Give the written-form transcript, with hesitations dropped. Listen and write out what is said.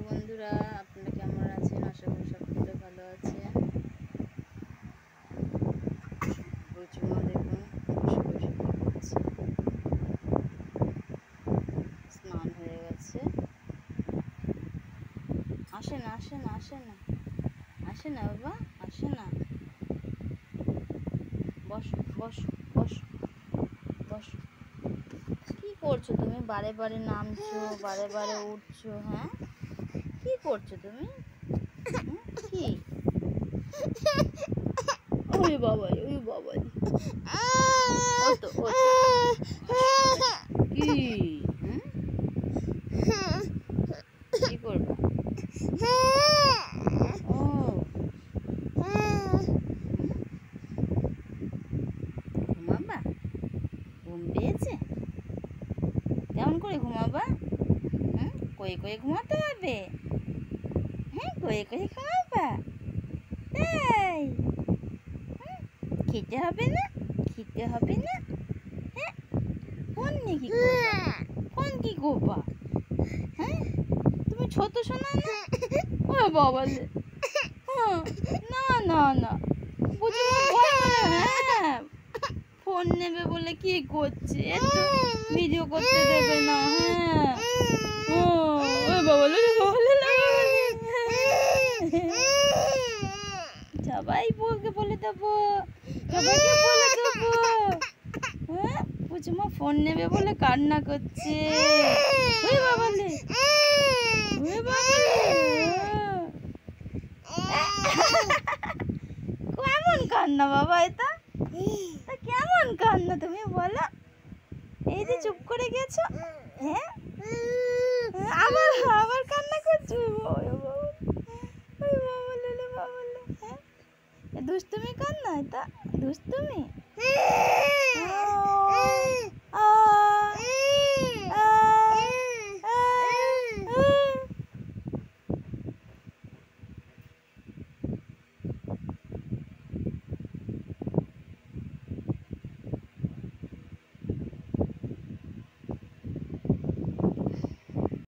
বন্ধুরা, আপনারা কেমন আছেন? আশা করি সকলে ভালো আছেন। প্রচুর দেখুন বসে বসে কি করছে, স্নান হয়ে গেছে। আসে না আসে না আসে না আসে না বাবা, আসে না। বসো বসো বসো বসো। কি করছো তুমি? বারে বারে নামছো, বারে বারে উঠছো। হ্যাঁ, কি করছো তুমি? কি? ওই বাবাই, ওই বাবাই, ও তো কি কি করবা? ও ঘুমাবা? ঘুম পেয়েছে? কেমন করে ঘুমাবা? কয়ে কয়ে ঘুমাতে হবে? হ্যাঁ, কয়ে কয়ে ঘুমাবা? তাই? খেতে হবে না? খেতে হবে না? হ্যাঁ, ফোন নিয়ে কি করবা? ফোন কি করবা? হ্যাঁ, তুমি ছোট শোনা না? ও বাবা, না না না, বুঝি হ্যাঁ, ফোন নেবে বলে কি করছে? একটু ভিডিও করতে দেবে না? হ্যাঁ, ও বাবা, সবাই বউকে বলে দেবো, সবাইকে বলে দেবো। হ্যাঁ, পুচুমা ফোন নেবে বলে কান্না করছে। ওই বাবালে, ওই বাবালে, কেমন কান্না বাবা? এটা কেমন কান্না তুমি বলো? এই যে চুপ করে গেছো, হ্যাঁ, আবার আবার কান্না করছো। হ্যাঁ, দুষ্টুমি কান্না, এটা দুষ্টুমি।